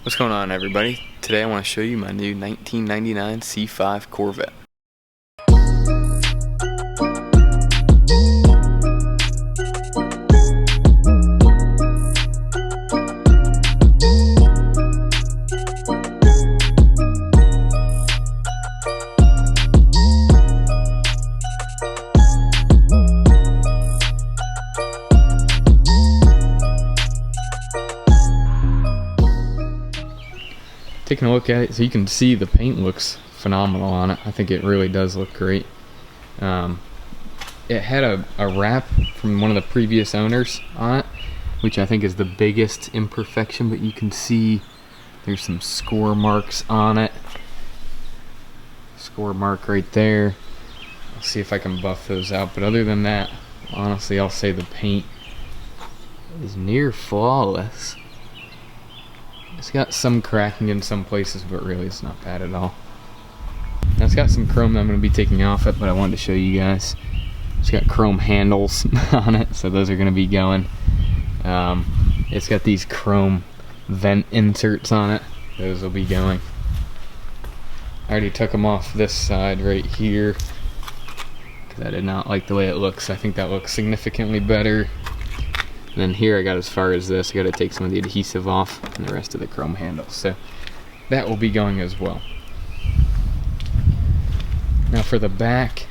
What's going on, everybody? Today I want to show you my new 1999 C5 Corvette. Taking a look at it, so you can see the paint looks phenomenal on it. I think it really does look great. It had a wrap from one of the previous owners on it, which I think is the biggest imperfection, but you can see there's some score marks on it. Score mark right there. I'll see if I can buff those out, but other than that, honestly, I'll say the paint is near flawless. It's got some cracking in some places, but really it's not bad at all. Now it's got some chrome that I'm going to be taking off it, but I wanted to show you guys. It's got chrome handles on it, so those are going to be going. It's got these chrome vent inserts on it. Those will be going. I already took them off this side right here because I did not like the way it looks. I think that looks significantly better. And then here I got as far as this. I got to take some of the adhesive off and the rest of the chrome handles. So that will be going as well. Now for the back,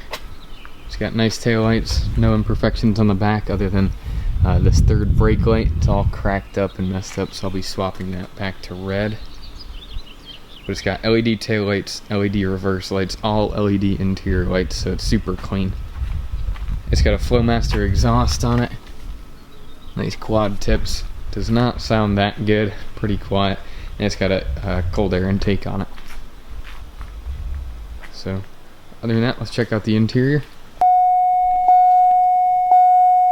it's got nice taillights. No imperfections on the back other than this third brake light. It's all cracked up and messed up, so I'll be swapping that back to red. But it's got LED taillights, LED reverse lights, all LED interior lights, so it's super clean. It's got a Flowmaster exhaust on it. Nice quad tips. Does not sound that good. Pretty quiet. And it's got a cold air intake on it. So, other than that, let's check out the interior.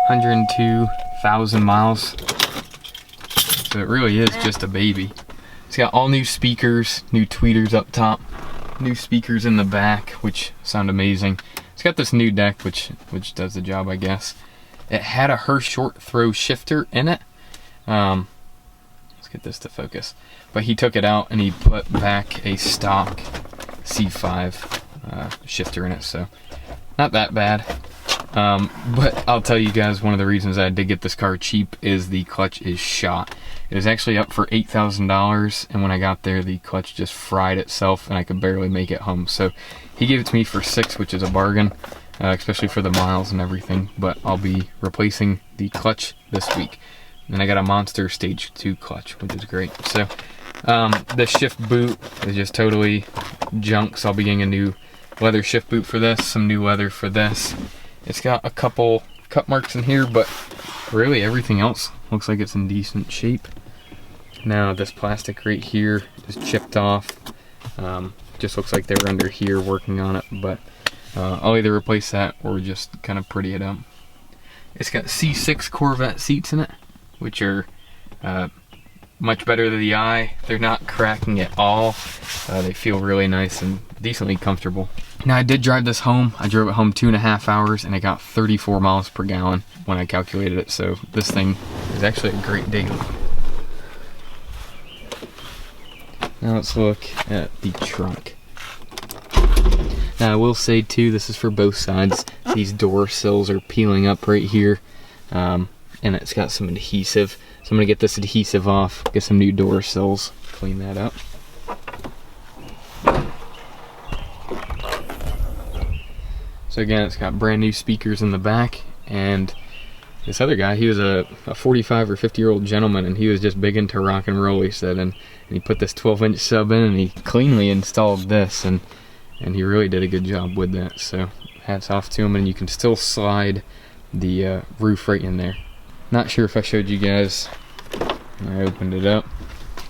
102,000 miles. So it really is just a baby. It's got all new speakers, new tweeters up top, new speakers in the back, which sound amazing. It's got this new deck, which does the job, I guess. It had a Hirsch short throw shifter in it. Let's get this to focus. But he took it out and he put back a stock C5 shifter in it, so not that bad. But I'll tell you guys, one of the reasons I did get this car cheap is the clutch is shot. It was actually up for $8,000, and when I got there, the clutch just fried itself and I could barely make it home. So he gave it to me for $6,000, which is a bargain. Especially for the miles and everything, but I'll be replacing the clutch this week. And I got a Monster Stage 2 clutch, which is great. So the shift boot is just totally junk, so I'll be getting a new leather shift boot for this, some new leather for this. It's got a couple cut marks in here, but really everything else looks like it's in decent shape. Now this plastic right here is chipped off. Just looks like they were under here working on it, but I'll either replace that or just kind of pretty it up. It's got C6 Corvette seats in it, which are much better to the eye. They're not cracking at all. They feel really nice and decently comfortable. Now I did drive this home. I drove it home 2.5 hours and I got 34 miles per gallon when I calculated it. So this thing is actually a great daily. Now let's look at the trunk. Now I will say too, this is for both sides. These door sills are peeling up right here, and it's got some adhesive. So I'm gonna get this adhesive off, get some new door sills, clean that up. So again, it's got brand new speakers in the back, and this other guy, he was a 45 or 50-year-old gentleman, and he was just big into rock and roll, he said, and he put this 12-inch sub in, and he cleanly installed this, and he really did a good job with that, so hats off to him. And you can still slide the roof right in there. Not sure if I showed you guys when I opened it up,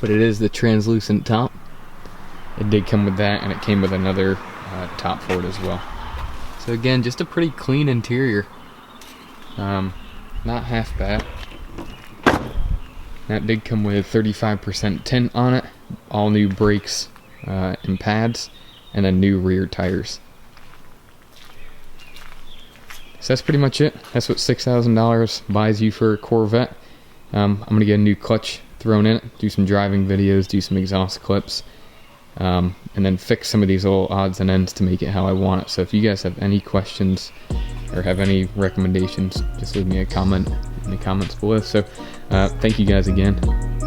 but it is the translucent top. It did come with that, and it came with another top for it as well. So again, just a pretty clean interior. Not half bad. That did come with 35% tint on it, all new brakes and pads, and then new rear tires. So that's pretty much it. That's what $6,000 buys you for a Corvette. I'm going to get a new clutch thrown in it, do some driving videos, do some exhaust clips, and then fix some of these little odds and ends to make it how I want it. So if you guys have any questions or have any recommendations, just leave me a comment in the comments below. So thank you guys again.